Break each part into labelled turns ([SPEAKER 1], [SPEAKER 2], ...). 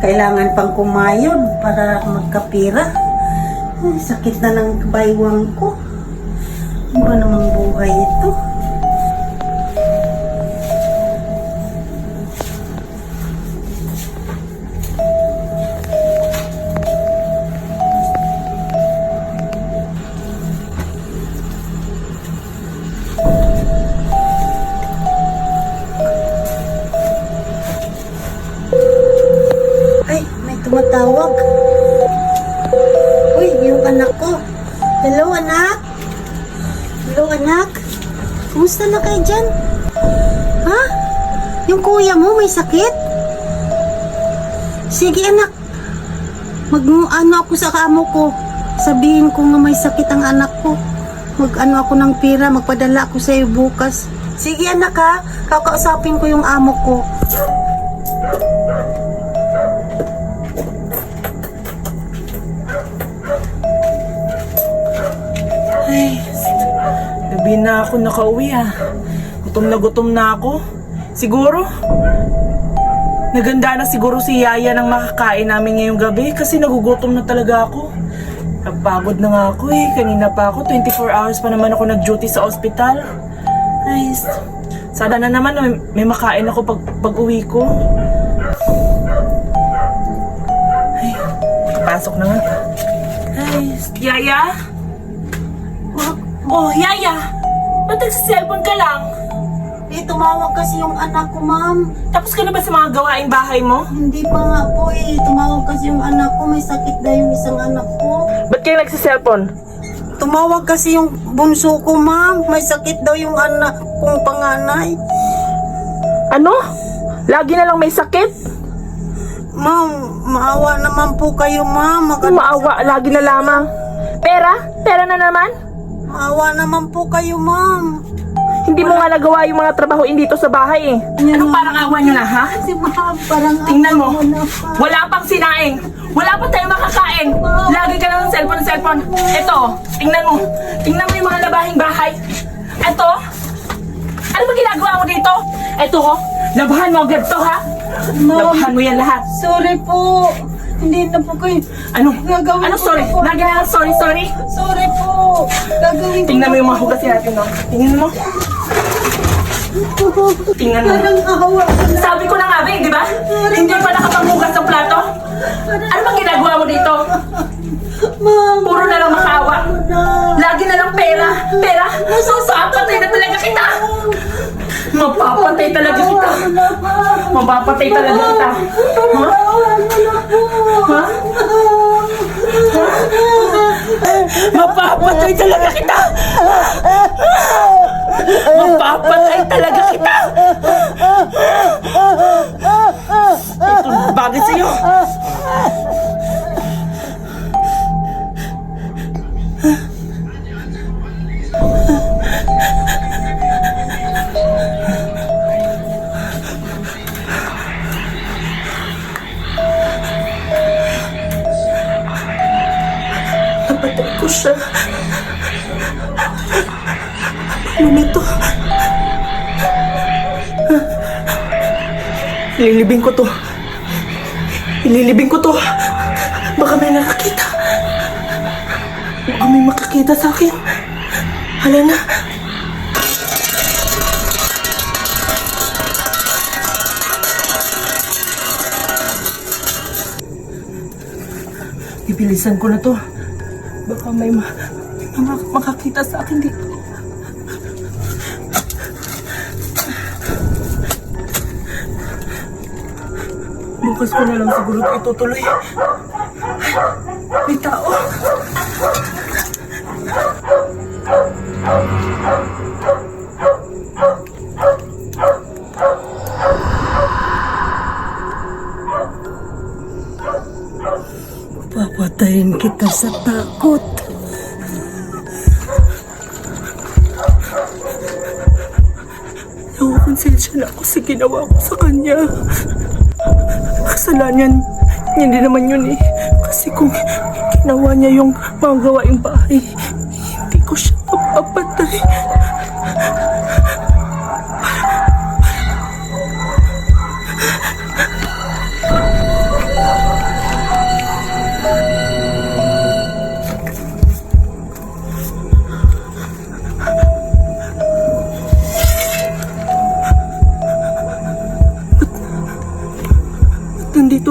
[SPEAKER 1] Kailangan pang kumayod para magkapira. Ay, sakit na ng baywang ko. Ano ba namang buhay ito? Ay, may tumatawag. Uy, yung anak ko. Hello, anak. Hello, anak. Kumusta na kayo dyan? Ha? Yung kuya mo may sakit? Sige, anak. Mag-ano ako sa kamo ko. Sabihin ko nga may sakit ang anak ko. Mag-ano ako ng pira. Magpadala ako sa iyo bukas. Sige, anak, ha. Kakausapin ko yung amo ko.
[SPEAKER 2] Ay, gabi na ako nakauwi ah. Gutom na ako. Siguro, naganda na siguro si Yaya ng makakain namin ngayong gabi kasi nagugutom na talaga ako. Napagod na nga ako eh. Kanina pa ako, 24 hours pa naman ako nag-duty sa ospital. Ay, sana na naman may makain ako pag uwi ko. Ay, pasok na nga. Ay, Yaya? Oh, Yaya! Ba't nagsiselfon ka lang?
[SPEAKER 1] Tumawag kasi yung anak ko, ma'am.
[SPEAKER 2] Tapos ka na ba sa mga gawaing bahay mo?
[SPEAKER 1] Hindi pa nga po eh. Tumawag kasi yung anak ko. May sakit na yung isang anak ko.
[SPEAKER 2] Ba't kayo nagsiselfon?
[SPEAKER 1] Tumawag kasi yung bunso ko, ma'am. May sakit daw yung anak kong panganay.
[SPEAKER 2] Ano? Lagi na lang may sakit?
[SPEAKER 1] Ma'am, maawa naman po kayo, ma'am.
[SPEAKER 2] Maawa, lagi na lamang. Pera? Pera na naman?
[SPEAKER 1] Maawa naman po kayo, ma'am.
[SPEAKER 2] Hindi mo nga nagawa yung mga trabahoin dito sa bahay eh. Anong parang awa nyo na, ha?
[SPEAKER 1] Si ma'am, parang
[SPEAKER 2] Tingnan mo,
[SPEAKER 1] awa na pa.
[SPEAKER 2] wala pang sinaing. Wala pa tayong makakain. Lagi ka lang ng cellphone. Ito, tingnan mo. Tingnan mo yung mga labahing bahay. Ito, ano ba ginagawa mo dito? Ito, labahan mo agad to, ha? Labahan mo yan lahat.
[SPEAKER 1] Sorry po. Hindi na po kayo.
[SPEAKER 2] Ano?
[SPEAKER 1] Gagawin
[SPEAKER 2] Ano
[SPEAKER 1] ko
[SPEAKER 2] sorry?
[SPEAKER 1] na po.
[SPEAKER 2] Lagi na lang sorry.
[SPEAKER 1] Sorry po. Gagawin ko
[SPEAKER 2] Tingnan mo
[SPEAKER 1] na
[SPEAKER 2] yung
[SPEAKER 1] po.
[SPEAKER 2] mga hugasin natin, no? Tingnan mo. Tingnan mo.
[SPEAKER 1] Parang awa na.
[SPEAKER 2] Sabi ko na nga, Bing, di ba? Hindi pa nakapaghugas ng plato. Ano bang ginagawa mo dito?
[SPEAKER 1] Ma'am.
[SPEAKER 2] Puro na lang makaawa. Lagi na lang pera. Pera? Mapapatay na talaga kita. Mapapatay talaga kita. Mapapatay talaga kita. Ha? Ha? Mapapatay talaga kita. Mapapatay talaga kita. Ito bagay sa'yo. Napatay ko siya. Ano nito? Ililibing ko to. Ililibing ko to. Baka may nakakita. Baka may makakita sa akin. Hala na. Ibilisan ko na to. Baka may makakita sa akin dito. Bukas ko na lang siguro itutuloy. May tao.
[SPEAKER 1] Papatayin kita sa takot.
[SPEAKER 2] Nakukonsensya na ako sa ginawa ko sa kanya. Kasalanan niya hindi naman yun eh. Kasi kung ginawa niya yung mga gawaing bahay, hindi ko siya mapapatay.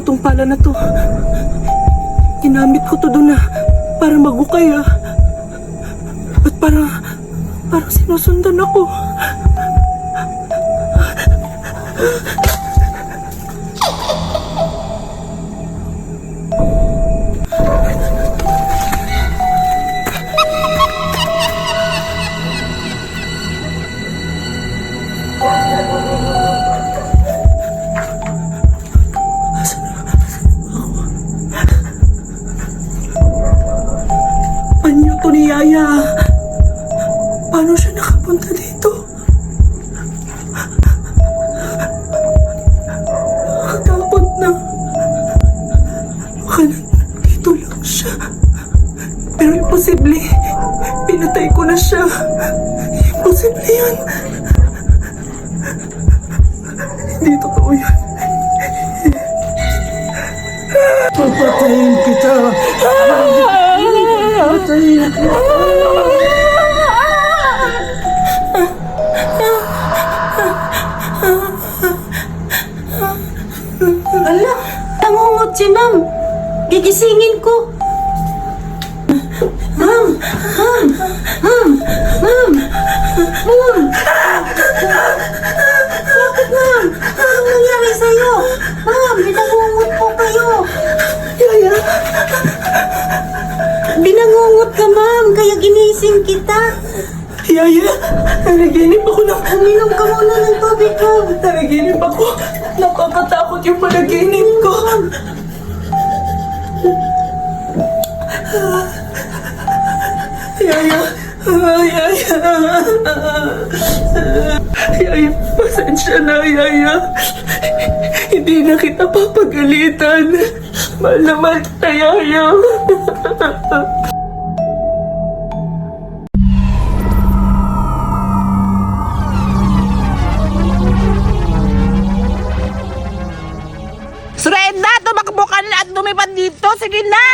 [SPEAKER 2] tong pala na to. Ginamit ko to doon na para magukay At parang sinusundan ako. Anyo to ni Yaya? Paano siya nakapunta dito? Nakatakot na. Baka dito lang siya. Pero imposible. Pinatay ko na siya. Imposible yan. Hindi totoo yan. Papatayin kita. Papatayin kita.
[SPEAKER 1] Ala, nangungot si ma'am. Gigisingin ko. Ma'am! Ma'am! Ma'am! Ma'am! Ma'am! Bakit, ma'am? Anong nangyari sa'yo? Ma'am, binangungot po kayo.
[SPEAKER 2] Yaya!
[SPEAKER 1] Binangungot ka, ma'am, kaya ginising kita.
[SPEAKER 2] Yaya! Nanaginip ako na.
[SPEAKER 1] Uminom ka muna ng tubig, ma'am.
[SPEAKER 2] Nanaginip ako. Nakakatakot yung panaginip ko. Yaya! Yaya! Yaya, pasensya na, Yaya. Hindi na kita papagalitan. Mahal na mahal kita, Yaya.
[SPEAKER 3] Surenda, tumakbo ka na at lumipad dito. Sige na.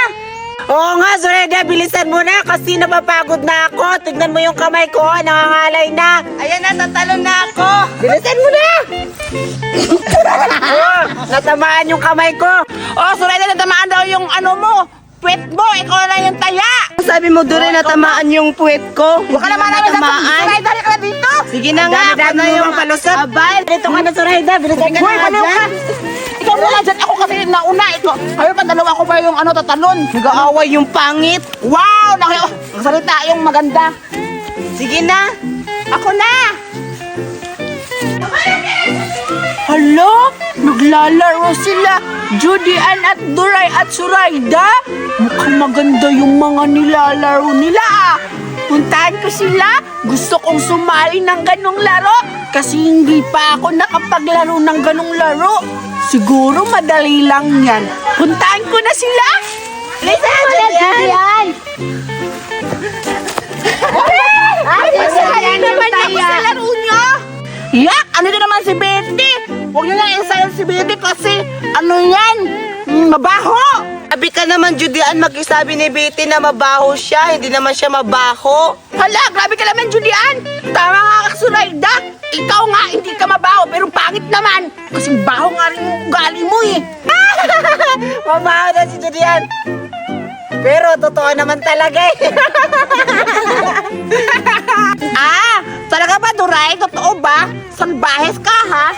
[SPEAKER 3] Oo nga, Surenda, bilisan mo na kasi napapagod na ako. Tignan mo yung kamay ko, nangangalay na. Ayan na, tatalon na ako. Bilisan mo na. Oh, natamaan yung kamay ko. Oh, Surenda, natamaan daw yung ano mo. Puwet mo, ikaw na yung taya. Sabi mo doon natamaan yung puwet ko. Huwag ka naman natamaan. Surenda, ka na dito. Sige na nga, ako na yung palusot. Abay, dito ka na, Surenda. Bilisan ka na dyan. Ikaw muna dyan, ako kasi nauna ito. Kayo pa, dalawa ko pa yung ano, tatalon. Nag-aaway yung pangit. Wow! Nagsalita yung maganda. Sige na. Ako na. Hala, naglalaro sila. Judy Ann at Duray at Surayda. Mukhang maganda yung mga nilalaro nila. Puntahan ko sila. Gusto kong sumali ng ganong laro. Kasi hindi pa ako nakapaglaro ng ganong laro. Siguro madali lang yan. Puntahan ko na sila. Listen, Julian! Ay, masaya naman ako sa laro nyo. Yak! Ano din naman si Betty? Huwag nyo nang isayan si Betty kasi ano yan? Mabaho! Sabi ka naman, Judian, mag-isabi ni Betty na mabaho siya. Hindi naman siya mabaho. Hala, grabe ka naman, Judian. Tama nga ka, Surayda. Ikaw nga, hindi ka mabaho, pero pangit naman. Kasi baho nga rin yung ugali mo eh. Mabaho na si Judian. Pero totoo naman talaga eh. Talaga ba, Duray? Totoo ba? Salbahes ka, ha?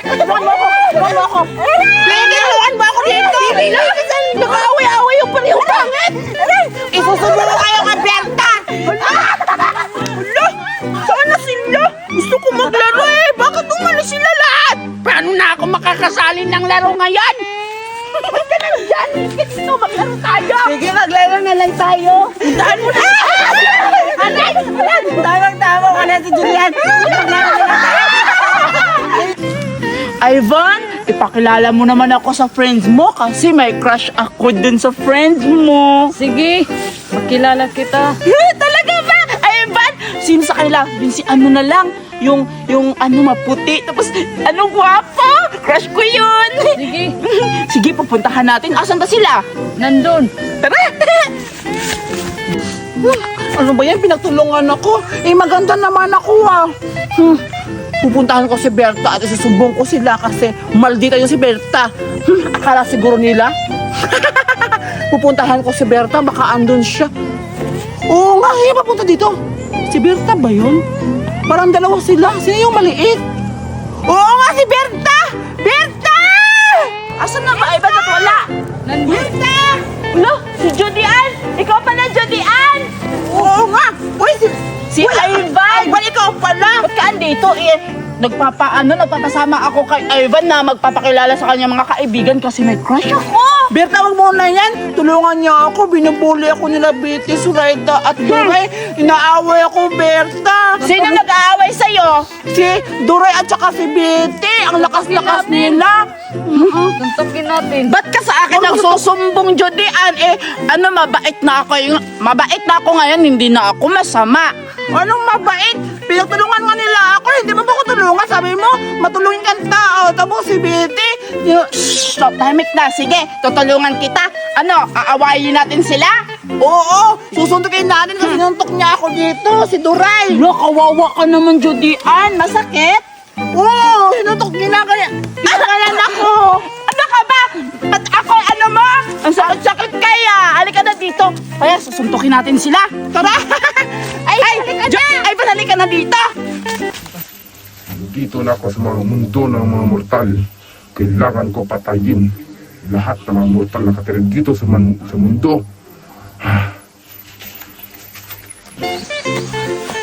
[SPEAKER 3] Tulungan mo ako! Tulungan mo ako! Tulungan mo ako dito! Nag-away-away yung parehong pangit! Isusubo ko kayong aberta! Hala! Saan na sila? Gusto ko maglaro eh! Bakit umalis sila lahat? Paano na ako makakasali ng laro ngayon? Ba't ka nandyan? Dito, maglaro tayo! Sige, maglaro na lang tayo! Puntaan mo na! Aray! Tamang-tama ka na si Julian! Maglaro na lang tayo! Ivan, ipakilala mo naman ako sa friends mo kasi may crush ako dun sa friends mo.
[SPEAKER 4] Sige, makilala kita.
[SPEAKER 3] Talaga ba? Ivan, sino sa kanila? Din si ano na lang, yung ano maputi, tapos ano gwapo. Crush ko yun.
[SPEAKER 4] Sige,
[SPEAKER 3] Sige, pupuntahan natin. Asan ba sila?
[SPEAKER 4] nandun.
[SPEAKER 3] Tara! Ano ba yan? Pinagtulungan ako. Eh, maganda naman ako ah. Pupuntahan ko si Berta at isusumbong ko sila kasi maldita yung si Berta. Akala siguro nila. Pupuntahan ko si Berta, baka andun siya. Oo nga, hindi papunta dito. Si Berta ba yun? Parang dalawa sila. Sino yung maliit? Oo nga, si Berta! Berta! Asan na ba? Ay, ba't wala? Berta! Ulo, si Judy Ann! Ikaw pala, Judy Ann! Oo nga! Uy, si Ivan! Ivan, ikaw pala! Ba't ka andito nagpapasama ako kay Ivan na magpapakilala sa kanya mga kaibigan kasi may crush ako! Berta, wag mo na yan! Tulungan niya ako, binubuli ako nila Betty, Suraida at Duray. Inaaway ako, Berta! Sino nag-aaway sa'yo? Si Duray at saka si Betty! Ang lakas-lakas nila!
[SPEAKER 4] Tuntukin natin.
[SPEAKER 3] Ba't ka sa akin nagsusumbong, Judy Ann? Mabait na ako ngayon, hindi na ako masama. Anong mabait? Pinagtulungan nga nila ako, hindi mo ba ko tulungan? Sabi mo, matulungin kang tao. Tapos si Betty, stop, tahimik na. Sige, tutulungan kita. Aawayin natin sila? Oo, susundukin natin kasi nantok niya ako dito, si Duray. Kawawa ka naman, Judy Ann. Masakit? Oo, sinuntok ginagalan ako. Ano ka ba? At ako, mo? Ang sakit-sakit kaya. Halika na dito. Kaya susuntukin natin sila. Tara. Ay, halika na dito.
[SPEAKER 5] Dito na ako sa mga mundo ng mga mortal. Kailangan ko patayin lahat ng mga mortal na nakatira dito sa mundo.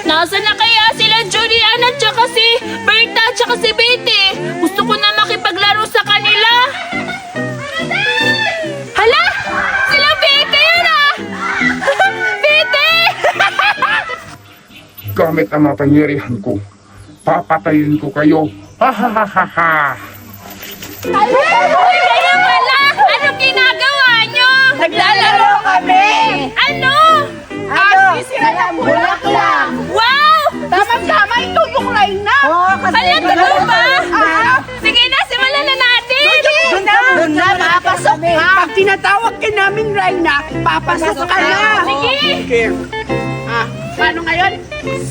[SPEAKER 2] Nasaan na kaya sila Judy Ann at saka si Berta at saka si Betty? Gusto ko na makipaglaro sa kanila. Hala! Sila Betty yun ah! Betty!
[SPEAKER 5] Gamit ang mapangyarihan ko, papatayin ko kayo. Ha ha ha ha ha!
[SPEAKER 2] Uy, kaya pala! Anong ginagawa nyo?
[SPEAKER 3] Naglalaro kami.
[SPEAKER 2] Ano?
[SPEAKER 3] Bulaklak.
[SPEAKER 2] Wow!
[SPEAKER 3] Tama-tama, ito yung line na. Oo,
[SPEAKER 2] Hala, totoo ba? Sige na, simulan na natin!
[SPEAKER 3] Doon na, papasok ka. Pag tinatawag ka namin, Raina, papasok ka na.
[SPEAKER 2] Sige!
[SPEAKER 3] Paano ngayon?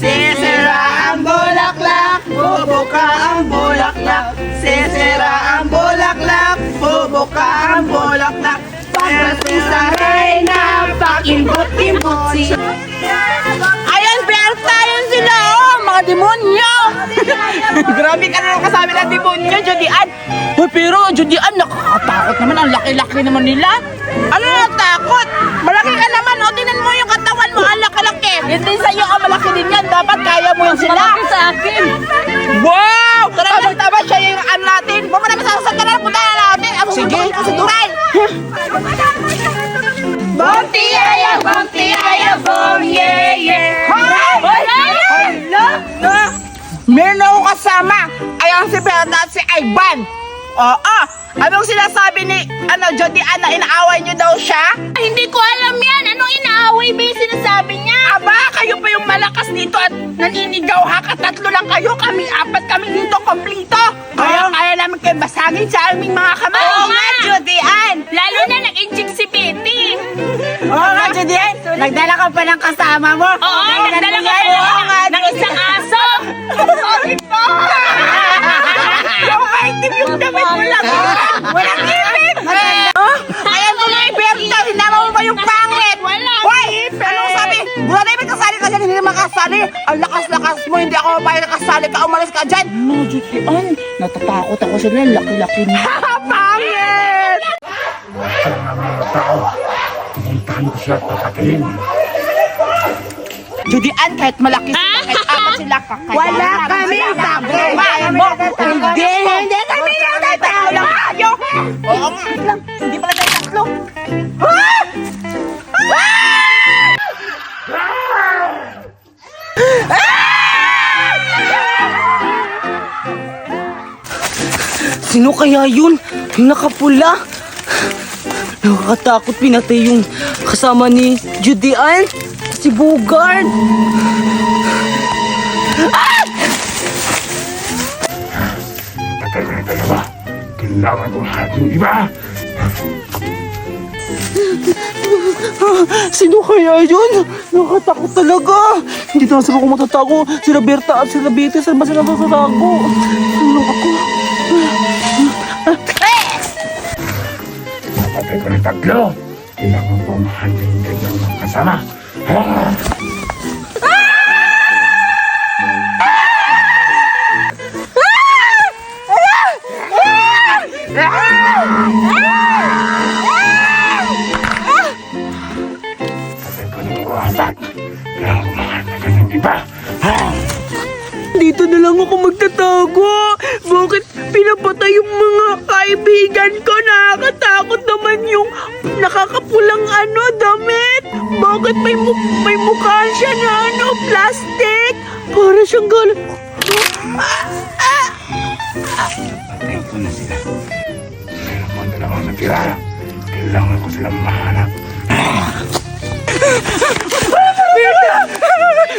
[SPEAKER 3] Sisira ang bulaklak, bubuka ang bulaklak. Sisira ang bulaklak, bubuka ang bulaklak. Para sa Raina, pakimbot-kimbot si... Ayan, Berta, yun sila, mga demonyo. Grabe ka na kasabi ng demonyo, Judy Ann. Pero, Judy Ann, nakakatakot naman. Ang laki-laki naman nila. Ano natakot? Malaki ka naman. O, tinan mo yung katawan mo. Ang laki-laki. Hindi sa'yo ang malaki din yan. Dapat kaya mo yun sila.
[SPEAKER 4] Malaki sa akin.
[SPEAKER 3] Wow! Tama siya yung ano natin. Huwag mo naman sasagdan na. Punta na natin. Sige. Kasi Duray. Bonti aya, bom, yeah, yeah. Meron ako kasama. Ayan si Berta at si Ivan. Oo. Anong sinasabi ni Judy Ann na inaaway niyo daw siya?
[SPEAKER 2] Hindi ko alam yan. Anong inaaway ba yung sinasabi niya?
[SPEAKER 3] Aba, kayo pa yung malakas dito at naninigaw ha. Katatlo lang kayo. Kami apat kami dito kompleto. Kaya namin kayo basagin sa aming mga kamay.
[SPEAKER 2] Oo nga,
[SPEAKER 3] Judy Ann.
[SPEAKER 2] Lalo na nag-inject si Betty.
[SPEAKER 3] Oo nga, Judy Ann. Nagdala ka pa ng kasama mo.
[SPEAKER 2] Oo, nagdala ka pa ng isang aso.
[SPEAKER 3] Bakit po? Yung maitim yung damit mo lang. Walang ipin. Ayan mo nga, Berta. Sinama mo ba yung pangit?
[SPEAKER 2] Wala.
[SPEAKER 3] Hoy, anong sabi? Wala na yung kasali kasi hindi na makasali. Ang lakas-lakas mo, hindi ako mapayag nakasali ka. Umalis ka dyan. No, Judy Ann. Natatakot ako sila. Laki-laki na. Pangit!
[SPEAKER 5] Sa mga tao, pumuntahan ko siya, papatayin.
[SPEAKER 3] Judy Ann, kahit malaki sila, kahit apat sila, kakaya. Wala kami tabi. Hindi kami nagtatalo. Oo nga. Hindi pala tayo tatlo.
[SPEAKER 6] Sino kaya yun? Yung nakapula? Nakakatakot, pinatay yung kasama ni Judy Ann. Si Bogart.
[SPEAKER 5] Patay na yung dalawa. Kailangan ko lahat yung iba.
[SPEAKER 6] Sino kaya yun? Nakatakot talaga. Hindi na saan ako matatago. Si Roberta at si Rabite, saan ba sila matatago? Ano ako?
[SPEAKER 5] Napatay ko ng tatlo. Kailangan ko mahalin kanyang mga kasama. Patay ko ng mga apat. Kailangan ko mahalin kanyang iba.
[SPEAKER 6] Dito na lang ako magtatago. Bakit pinapatay yung mga kaibigan ko? Nakakatakot naman yung nakakapulang damit. Bakit may mukha siya na plastic? Para siyang galing.
[SPEAKER 5] Patay ko na sila. Meron ko na lang ang natira. Kailangan ko silang mahanap.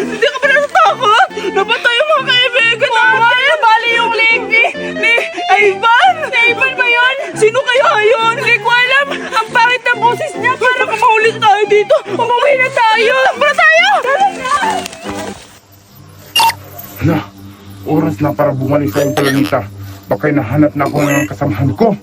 [SPEAKER 6] Hindi ka ba natatakot? Napatay yung mga kaibigan natin. Bali yung lady ni Ivan. Si Ivan ba yun? Sino kaya yun? Hindi ko alam. Ang pangit na boses niya. Para kung mahuli tayo dito, umuwi na tayo. Takbo na tayo!
[SPEAKER 5] Hala, oras na para bumalik sa iyong planeta. Baka'y nahanap na ako ng kasamahan ko.